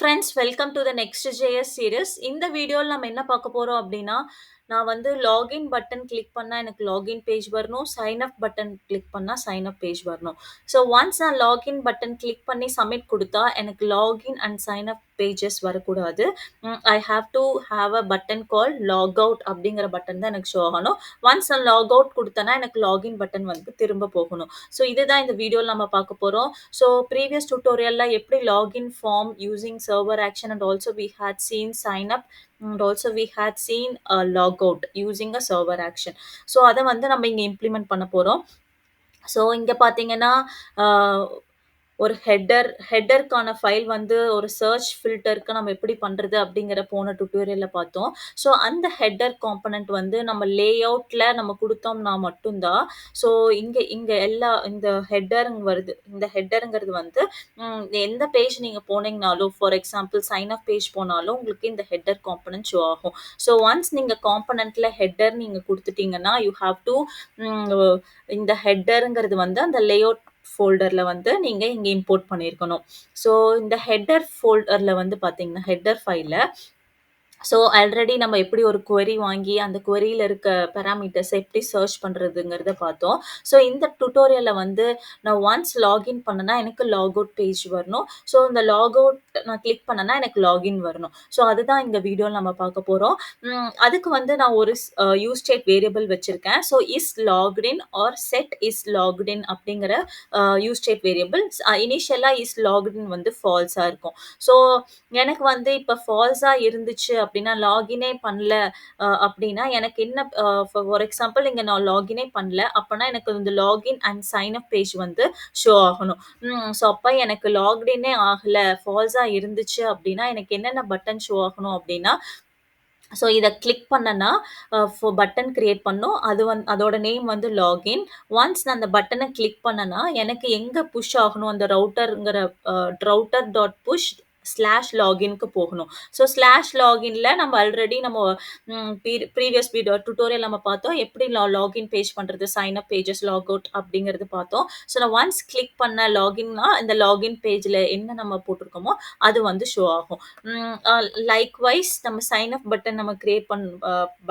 Friends, welcome to the next JS series. இந்த வீடியோல நம்ம என்ன பார்க்க போறோம் அப்படின்னா, நான் வந்து லாகின் பட்டன் கிளிக் பண்ணா எனக்கு லாகின் பேஜ் வரணும். சைன் அப் பட்டன் கிளிக் பண்ணா சைன் அப் பேஜ் வரணும். ஸோ ஒன்ஸ் நான் லாகின் பட்டன் கிளிக் பண்ணி சப்மிட் குடுத்தா, எனக்கு login and sign up pages வரக்கூடாது. I have to have a button called log out அப்படிங்கிற பட்டன் தான் எனக்கு ஷோ ஆகணும். ஒன்ஸ் நான் லாக் அவுட் குடுத்தேன்னா, எனக்கு லாகின் பட்டன் வந்து திரும்ப போகணும். ஸோ இதுதான் இந்த வீடியோல நம்ம பார்க்க போறோம். So previous tutorialல எப்படி login form using server action and also we had seen sign up and also we had seen logout using a server action. So அத வந்து நம்ம இங்க implement பண்ண போறோம். ஸோ இங்க பார்த்தீங்கன்னா, அ ஒரு ஹெட்டருக்கான ஃபைல் வந்து ஒரு சர்ச் ஃபில்டருக்கு நம்ம எப்படி பண்றது அப்படிங்கிற போன டுட்டோரியல்ல பார்த்தோம். ஸோ அந்த ஹெட்டர் காம்போனன்ட் வந்து நம்ம லேஅவுட்ல நம்ம குடுத்தோம்னா மட்டும் தான், ஸோ இங்க இங்க இந்த ஹெட்டர்ன்னு வருது. இந்த ஹெட்டர்ங்கிறது வந்து எந்த பேஜ் நீங்க போனீங்கனாலும், for example sign up page போனாலும் உங்களுக்கு இந்த ஹெட்டர் காம்போனன்ட் ஷோ ஆகும். ஸோ ஒன்ஸ் நீங்க காம்போனன்ட்ல ஹெட்டர் நீங்க குடுத்துட்டீங்கன்னா, யூ ஹேவ் டூ ம் இந்த ஹெட்டர்ங்கிறது வந்து அந்த லேஅவுட் ஃபோல்டர்ல வந்து நீங்க இங்க இம்போர்ட் பண்ணியிருக்கணும். ஸோ இந்த ஹெட்டர் ஃபோல்டர்ல வந்து பார்த்தீங்கன்னா, ஹெட்டர் ஃபைல்ல ஸோ ஆல்ரெடி நம்ம எப்படி ஒரு குவெரி வாங்கி, அந்த குவெரியில இருக்க பாராமீட்டர்ஸ எப்படி சர்ச் பண்றதுங்கிறத பார்த்தோம். ஸோ இந்த டுட்டோரியல்ல வந்து நான் ஒன்ஸ் லாகின் பண்ணேன்னா, எனக்கு லாக் அவுட் பேஜ் வரணும். ஸோ இந்த லாக் அவுட் நான் கிளிக் பண்ணேன்னா, எனக்கு லாகின் வரணும். ஸோ அதுதான் இந்த வீடியோல நம்ம பார்க்க போறோம். அதுக்கு வந்து நான் ஒரு யூஸ் ஸ்டேட் வேரியபிள் வச்சிருக்கேன். So is logged in or set is logged in அப்படிங்கிற யூஸ் ஸ்டேட் வேரியபிள்ஸ் இனிஷியலா இஸ் லாக்ட் இன் வந்து ஃபால்ஸா இருக்கும். ஸோ எனக்கு வந்து இப்ப ஃபால்ஸா இருந்துச்சு அப்படின்னா, லாகினே பண்ணல அப்படின்னா, எனக்கு என்ன ஃபார் எக்ஸாம்பிள் இங்க நான் லாகினே பண்ணல. அப்பன்னா எனக்கு இந்த login and sign up page வந்து ஷோ ஆகணும். ஸோ அப்ப எனக்கு லாக்ட் இன்னே ஆகல, ஃபால்ஸா இருந்துச்சு அப்படின்னா, எனக்கு என்னென்ன பட்டன் ஷோ ஆகணும் அப்படின்னா, ஸோ இத கிளிக் பண்ணேன்னா, பட்டன் கிரியேட் பண்ணும். அதோட நேம் வந்து லாகின். ஒன்ஸ் நான் அந்த பட்டன கிளிக் பண்ணேன்னா, எனக்கு எங்க புஷ் ஆகணும் அந்த ரவுட்டர் டாட் புஷ் ஸ்லாஷ் லாகின்க்கு போகணும். ஸோ ஸ்லாஷ் லாகின்ல நம்ம ஆல்ரெடி நம்ம ப்ரீவியஸ் வீடியோ டுட்டோரியல் நம்ம பார்த்தோம். எப்படி லாகின் பேஜ் பண்றது, sign up pages, log out அப்படிங்கிறது பார்த்தோம். ஸோ நான் ஒன்ஸ் கிளிக் பண்ண லாகின்னா, இந்த லாகின் பேஜ்ல என்ன நம்ம போட்டிருக்கோமோ, அது வந்து ஷோ ஆகும். லைக்வைஸ் நம்ம சைன் அப் பட்டன் நம்ம கிரியேட்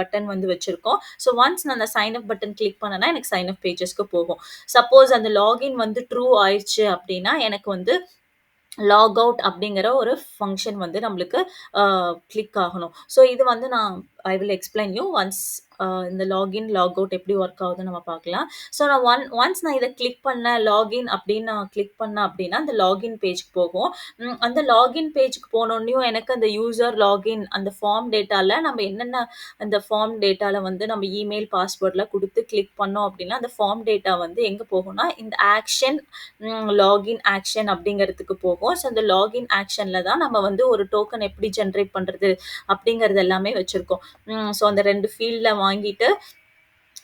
பட்டன் வந்து வச்சிருக்கோம். ஸோ ஒன்ஸ் நான் அந்த சைன் அப் பட்டன் கிளிக் பண்ணேன்னா, எனக்கு சைன் அப் பேஜஸ்க்கு போகும். சப்போஸ் அந்த லாகின் வந்து ட்ரூ ஆயிருச்சு அப்படின்னா, எனக்கு வந்து லாக் அவுட் அப்படிங்கிற ஒரு ஃபங்ஷன் வந்து நம்மளுக்கு கிளிக் ஆகணும். ஸோ இது வந்து I will explain you once இந்த லாகின், லாக் அவுட் எப்படி ஒர்க் ஆகுதுன்னு நம்ம பார்க்கலாம். ஸோ நான் ஒன்ஸ் நான் இத கிளிக் பண்ணேன், லாகின் அப்படின்னு நான் கிளிக் பண்ணேன் அப்படின்னா, அந்த லாகின் பேஜ்க்கு போகும். அந்த லாகின் பேஜ்க்கு போனோனயும் எனக்கு அந்த யூசர் லாகின் அந்த ஃபார்ம் டேட்டால நம்ம என்னென்ன அந்த ஃபார்ம் டேட்டால வந்து நம்ம இமெயில், பாஸ்வேர்ட்லாம் குடுத்து கிளிக் பண்ணோம் அப்படின்னா, அந்த ஃபார்ம் டேட்டா வந்து எங்க போகும்னா, இந்த ஆக்ஷன் லாகின் ஆக்ஷன் அப்படிங்கிறதுக்கு போகும். ஸோ அந்த லாகின் ஆக்ஷன்ல தான் நம்ம வந்து ஒரு டோக்கன் எப்படி ஜெனரேட் பண்றது அப்படிங்கிறது எல்லாமே வச்சிருக்கோம். ஸோ அந்த 2 ஃபீல்ட்ல வாங்கிட்டு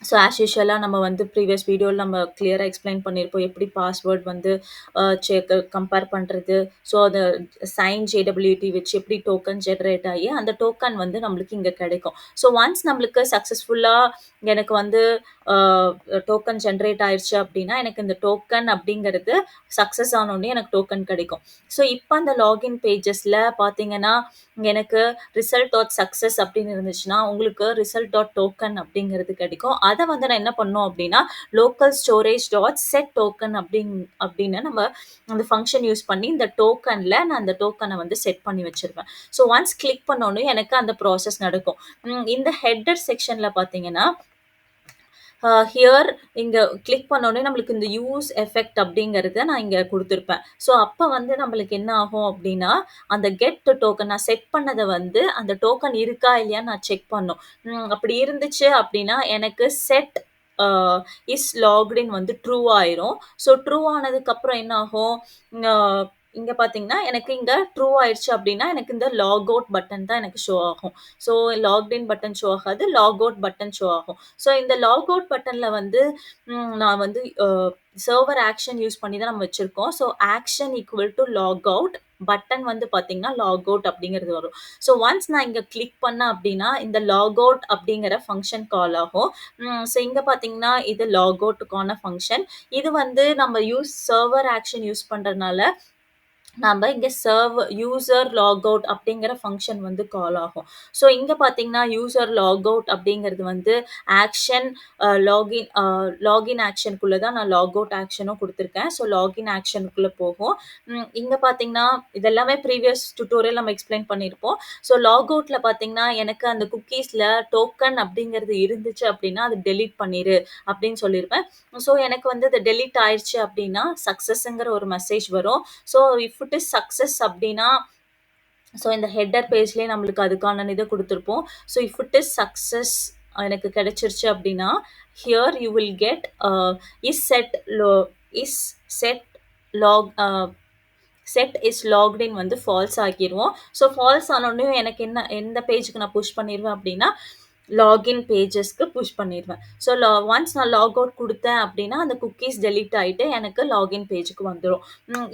ஸோ ஆஸ் யூசுவலா நம்ம வந்து ப்ரீவியஸ் வீடியோல நம்ம கிளியரா எக்ஸ்பிளைன் பண்ணியிருப்போம். எப்படி பாஸ்வேர்ட் வந்து கம்பேர் பண்றது. ஸோ அத சைன் ஜேடபிள்யூடி வச்சு எப்படி டோக்கன் ஜெனரேட் ஆகி, அந்த டோக்கன் வந்து நம்மளுக்கு இங்க கிடைக்கும். ஸோ ஒன்ஸ் நம்மளுக்கு சக்சஸ்ஃபுல்லா எனக்கு வந்து டோக்கன் ஜெனரேட் ஆயிருச்சு அப்படின்னா, எனக்கு இந்த டோக்கன் அப்படிங்கிறது சக்சஸ் ஆனோனே எனக்கு டோக்கன் கிடைக்கும். ஸோ இப்ப அந்த லாகின் பேஜஸ்ல பார்த்தீங்கன்னா, எனக்கு ரிசல்ட் டாட் சக்சஸ் அப்படின்னு இருந்துச்சுன்னா, உங்களுக்கு ரிசல்ட் டாட் டோக்கன் அப்படிங்கிறது கிடைக்கும். அத வந்து நான் என்ன பண்ணணும் அப்படின்னா, local storage dot set token அப்படின்னு நம்ம அந்த ஃபங்ஷன் யூஸ் பண்ணி இந்த டோக்கன்ல நான் அந்த டோக்கன வந்து செட் பண்ணி வச்சிருவேன். ஸோ ஒன்ஸ் கிளிக் பண்ணோனே எனக்கு அந்த ப்ராசஸ் நடக்கும். இந்த ஹெட்டர் செக்ஷன்ல பார்த்தீங்கன்னா, ஹியர் இங்க கிளிக் பண்ணோனே நம்மளுக்கு இந்த யூஸ் எஃபெக்ட் அப்படிங்கிறத நான் இங்க குடுத்திருப்பேன். ஸோ அப்ப வந்து நம்மளுக்கு என்ன ஆகும் அப்படின்னா, அந்த கெட் டோக்கன் நான் செட் பண்ணத வந்து அந்த டோக்கன் இருக்கா இல்லையான்னு நான் செக் பண்ணணும். அப்படி இருந்துச்சு அப்படின்னா, எனக்கு set a is logged in வந்து ட்ரூ ஆயிரும். ஸோ ட்ரூ ஆனதுக்கப்புறம் என்ன ஆகும், அ இங்க பார்த்தீங்கன்னா, எனக்கு இங்க ட்ரூ ஆயிருச்சு அப்படின்னா, எனக்கு இந்த லாக் அவுட் பட்டன் தான் எனக்கு ஷோ ஆகும். ஸோ லாக்ட் இன் பட்டன் ஷோ ஆகாது. லாக் அவுட் பட்டன் ஷோ ஆகும். ஸோ இந்த லாக் அவுட் பட்டன்ல வந்து நான் வந்து சர்வர் ஆக்ஷன் யூஸ் பண்ணி தான் நம்ம வச்சிருக்கோம். So action equal to log out, button வந்து பார்த்தீங்கன்னா, லாக் அவுட் அப்படிங்கிறது வரும். ஸோ ஒன்ஸ் நான் இங்க கிளிக் பண்ணேன் அப்படின்னா, இந்த லாக் அவுட் அப்படிங்கிற ஃபங்ஷன் கால் ஆகும். ஸோ இங்க பார்த்தீங்கன்னா, இது லாக் அவுட்டுக்கான ஃபங்ஷன். இது வந்து நம்ம சர்வர் ஆக்ஷன் யூஸ் பண்றதுனால நாம இங்க சர்வ் யூசர் லாக் அவுட் அப்படிங்கிற ஃபங்ஷன் வந்து கால் ஆகும். ஸோ இங்க பார்த்தீங்கன்னா, யூசர் லாக் அவுட் அப்படிங்கிறது வந்து ஆக்ஷன் லாகின் ஆக்ஷனுக்குள்ள தான் நான் லாக் அவுட் ஆக்ஷனும் குடுத்துருக்கேன். ஸோ லாகின் ஆக்ஷனுக்குள்ள போகும். இங்க பார்த்தீங்கன்னா, இதெல்லாமே ப்ரீவியஸ் டியூட்டோரியல் நம்ம எக்ஸ்ப்ளைன் பண்ணியிருப்போம். ஸோ லாக் அவுட்ல பார்த்தீங்கன்னா, எனக்கு அந்த குக்கீஸ்ல டோக்கன் அப்படிங்கிறது இருந்துச்சு அப்படின்னா, அத டெலீட் பண்ணிரு அப்படின்னு சொல்லியிருப்பேன். ஸோ எனக்கு வந்து அது டெலீட் ஆயிருச்சு அப்படின்னா, சக்சஸ்ங்கிற ஒரு மெசேஜ் வரும். So if it is success அப்படின்னா, ஸோ இந்த ஹெட்டர் பேஜ்லயே நம்மளுக்கு அதுக்கான இத குடுத்துருப்போம். So if it is success எனக்கு கிடைச்சிருச்சு அப்படின்னா, here you will get is set lo is set log set is logged in வந்து ஃபால்ஸ் ஆக்கிருவோம். ஸோ ஃபால்ஸ் ஆனோனயும் எனக்கு எந்த பேஜ்க்கு நான் புஷ் பண்ணிருவேன் அப்படின்னா, லாகின் பேஜஸ்க்கு புஷ் பண்ணிருவேன். ஸோ ஒன்ஸ் நான் லாக் அவுட் குடுத்தேன் அப்படின்னா, அந்த குக்கீஸ் டெலீட் ஆயிட்டு எனக்கு லாகின் பேஜ்க்கு வந்துரும்.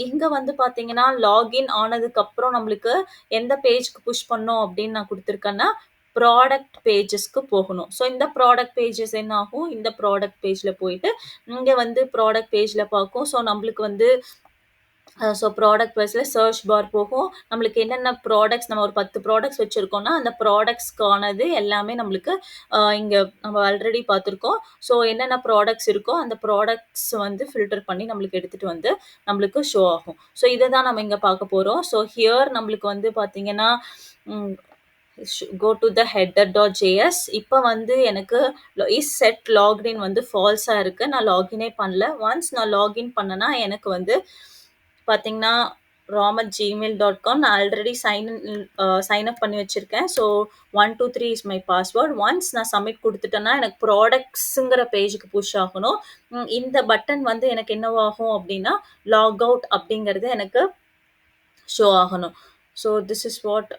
இங்க வந்து பார்த்தீங்கன்னா, லாகின் ஆனதுக்கப்புறம் நம்மளுக்கு எந்த பேஜ்க்கு புஷ் பண்ணோம் அப்படின்னு நான் குடுத்துருக்கேன்னா, ப்ராடக்ட் பேஜஸ்க்கு போகணும். ஸோ இந்த ப்ராடக்ட் பேஜஸ் என்ன ஆகும், இந்த ப்ராடக்ட் பேஜ்ல போயிட்டு, இங்க வந்து ப்ராடக்ட் பேஜ்ல பார்க்கும். ஸோ நம்மளுக்கு வந்து ஸோ ப்ராடக்ட் வைஸ்ல சர்ச் பார் போகும். நம்மளுக்கு என்னென்ன ப்ராடக்ட்ஸ் நம்ம ஒரு 10 ப்ராடக்ட்ஸ் வச்சிருக்கோம்னா, அந்த ப்ராடக்ட்ஸ்க்கானது எல்லாமே நம்மளுக்கு இங்க நம்ம ஆல்ரெடி பார்த்துருக்கோம். ஸோ என்னென்ன ப்ராடக்ட்ஸ் இருக்கோ, அந்த ப்ராடக்ட்ஸ் வந்து ஃபில்டர் பண்ணி நம்மளுக்கு எடுத்துட்டு வந்து நம்மளுக்கு ஷோ ஆகும். ஸோ இத தான் நம்ம இங்க பார்க்க போறோம். ஸோ ஹியர் நம்மளுக்கு வந்து பார்த்தீங்கன்னா, ம் கோ டூ த header.js. இப்ப வந்து எனக்கு இஸ் செட் லாக்ட் இன் வந்து ஃபால்ஸா இருக்கு. நான் லாகினே பண்ணல. ஒன்ஸ் நான் லாகின் பண்ணேன்னா, எனக்கு வந்து பார்த்தீங்கன்னா, rom@gmail.com நான் ஆல்ரெடி சைன் அப் பண்ணி வச்சிருக்கேன். So 1, 2, 3 is my password. Once நான் சப்மிட் குடுத்துட்டேன்னா, எனக்கு ப்ராடக்ட்ஸ்ங்கிற பேஜ்க்கு புஷ் ஆகணும். இந்த பட்டன் வந்து எனக்கு என்னவாகும் அப்டின்னா, லாக் அவுட் அப்படிங்கிறது எனக்கு ஷோ ஆகணும். So this is what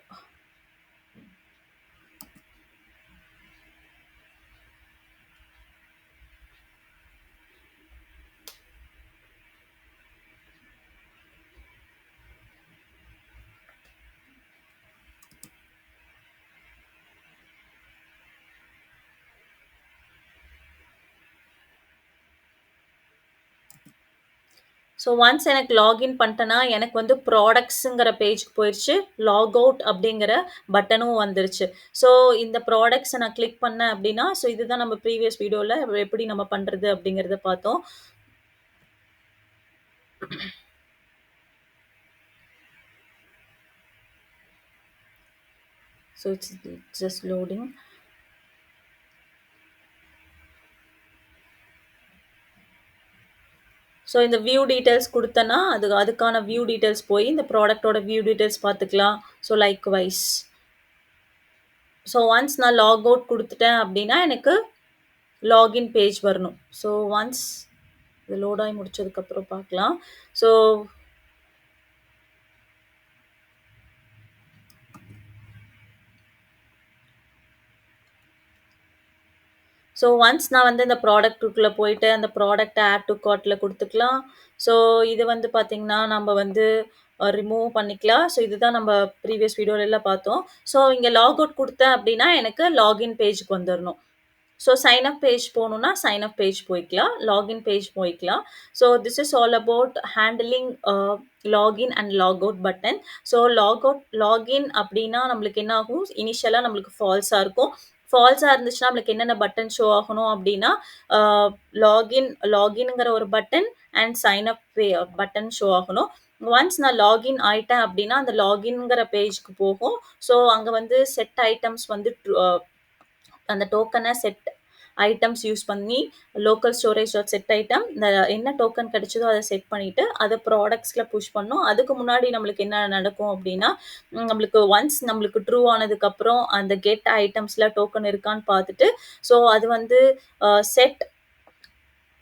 so once எனக்கு லாகின் பண்ணிட்டேன்னா, எனக்கு வந்து ப்ராடக்ட்ஸுங்கிற பேஜ்க்கு போயிருச்சு. லாக் அவுட் அப்படிங்கிற பட்டனும் வந்துருச்சு. ஸோ இந்த ப்ராடக்ட்ஸ நான் கிளிக் பண்ணேன் அப்படின்னா, ஸோ இதுதான் நம்ம ப்ரீவியஸ் வீடியோல எப்படி நம்ம பண்றது அப்படிங்கிறத பார்த்தோம். So it's just loading. So இந்த வியூ டீட்டெயில்ஸ் குடுத்தேன்னா, அதுக்கான வியூ டீட்டெயில்ஸ் போய் இந்த ப்ராடக்ட்டோட வியூ டீட்டெயில்ஸ் பார்த்துக்கலாம். So likewise. ஸோ ஒன்ஸ் நான் லாக் அவுட் குடுத்துட்டேன் அப்படின்னா, எனக்கு லாகின் பேஜ் வரணும். ஸோ ஒன்ஸ் இது லோட் ஆயி முடிச்சதுக்கப்புறம் பார்க்கலாம். ஸோ ஸோ ஒன்ஸ் நான் வந்து இந்த ப்ராடக்ட்டுக்குள்ள போயிட்டு, அந்த ப்ராடக்ட்ட ஆட் டூ கார்ட்ல குடுத்துக்கலாம். ஸோ இது வந்து பார்த்தீங்கன்னா, நம்ப வந்து ரிமூவ் பண்ணிக்கலாம். ஸோ இதுதான் நம்ம ப்ரீவியஸ் வீடியோலலாம் பார்த்தோம். ஸோ இங்க லாக் அவுட் குடுத்தேன் அப்படின்னா, எனக்கு லாகின் பேஜ்க்கு வந்துரணும். ஸோ சைன் அப் பேஜ் போணும்னா, சைன் அப் பேஜ் போய்க்கலாம். லாகின் பேஜ் போய்க்கலாம். So this is all about handling login and log out button. So login அப்படின்னா நம்மளுக்கு என்ன ஆகும்? இனிஷியலா நம்மளுக்கு ஃபால்ஸா இருக்கும். ஃபால்ஸா இருந்துச்சுன்னா, நம்மளுக்கு என்னென்ன பட்டன் ஷோ ஆகணும் அப்படின்னா, அ லாகின்ங்கிற ஒரு button and sign up button show ஆகணும். ஒன்ஸ் நான் லாகின் ஆயிட்டேன் அப்படின்னா, அந்த லாகின்ங்கிற பேஜ்க்கு போகும். ஸோ அங்க வந்து செட் ஐட்டம்ஸ் வந்து அந்த டோக்கன செட் ஐட்டம்ஸ் யூஸ் பண்ணி local storage dot set item இந்த என்ன டோக்கன் கிடைச்சதோ அதை செட் பண்ணிட்டு அதை ப்ராடக்ட்ஸ்ல புஷ் பண்ணோம். அதுக்கு முன்னாடி நம்மளுக்கு என்ன நடக்கும் அப்படின்னா, நம்மளுக்கு ஒன்ஸ் நம்மளுக்கு ட்ரூ ஆனதுக்கு அப்புறம் அந்த கெட் ஐட்டம்ஸ்ல டோக்கன் இருக்கான்னு பார்த்துட்டு, ஸோ அது வந்து செட்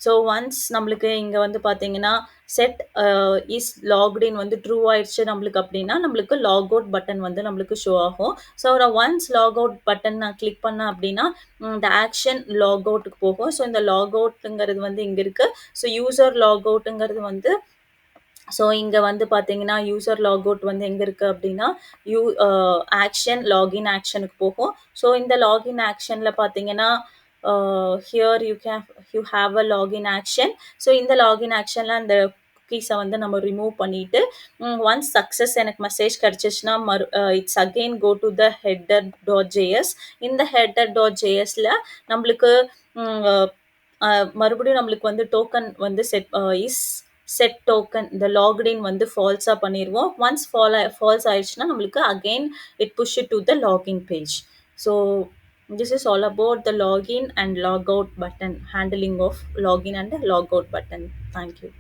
ஸோ ஒன்ஸ் நம்மளுக்கு இங்க வந்து பார்த்தீங்கன்னா, செட் இஸ் லாக்ட் இன் வந்து ட்ரூ ஆயிடுச்சு நம்மளுக்கு அப்படின்னா, நம்மளுக்கு லாக் அவுட் பட்டன் வந்து நம்மளுக்கு ஷோ ஆகும். ஸோ நான் ஒன்ஸ் லாக் அவுட் பட்டன் நான் கிளிக் பண்ணேன் அப்படின்னா, இந்த ஆக்ஷன் லாக் அவுட்க்கு போகும். ஸோ இந்த லாக் அவுட்ங்கிறது வந்து இங்க இருக்கு. ஸோ யூசர் லாக் அவுட்ங்கிறது வந்து ஸோ இங்க வந்து பார்த்தீங்கன்னா, யூசர் லாக் அவுட் வந்து எங்க இருக்கு அப்படின்னா, யூ அ ஆக்ஷன் லாகின் ஆக்ஷனுக்கு போகும். ஸோ இந்த லாகின் ஆக்ஷன்ல பார்த்தீங்கன்னா, here you have a login action. So இந்த லாகின் ஆக்ஷன்ல அந்த குக்கீஸ வந்து நம்ம ரிமூவ் பண்ணிட்டு, ஒன்ஸ் சக்சஸ் எனக்கு மெசேஜ் கிடைச்சிச்சுன்னா, it's again go to the header dot JS. இந்த ஹெட்டர் டாட் ஜேஎஸ்ல நம்மளுக்கு ம் மறுபடியும் நம்மளுக்கு வந்து டோக்கன் வந்து இஸ் செட் டோக்கன் இந்த லாக்ட் இன் வந்து ஃபால்ஸா பண்ணிருவோம். ஒன்ஸ் ஃபால்ஸ் ஆயிடுச்சுன்னா நம்மளுக்கு again it push it to the login page. So this is all about the login and log out button, handling of login and log out button. Thank you.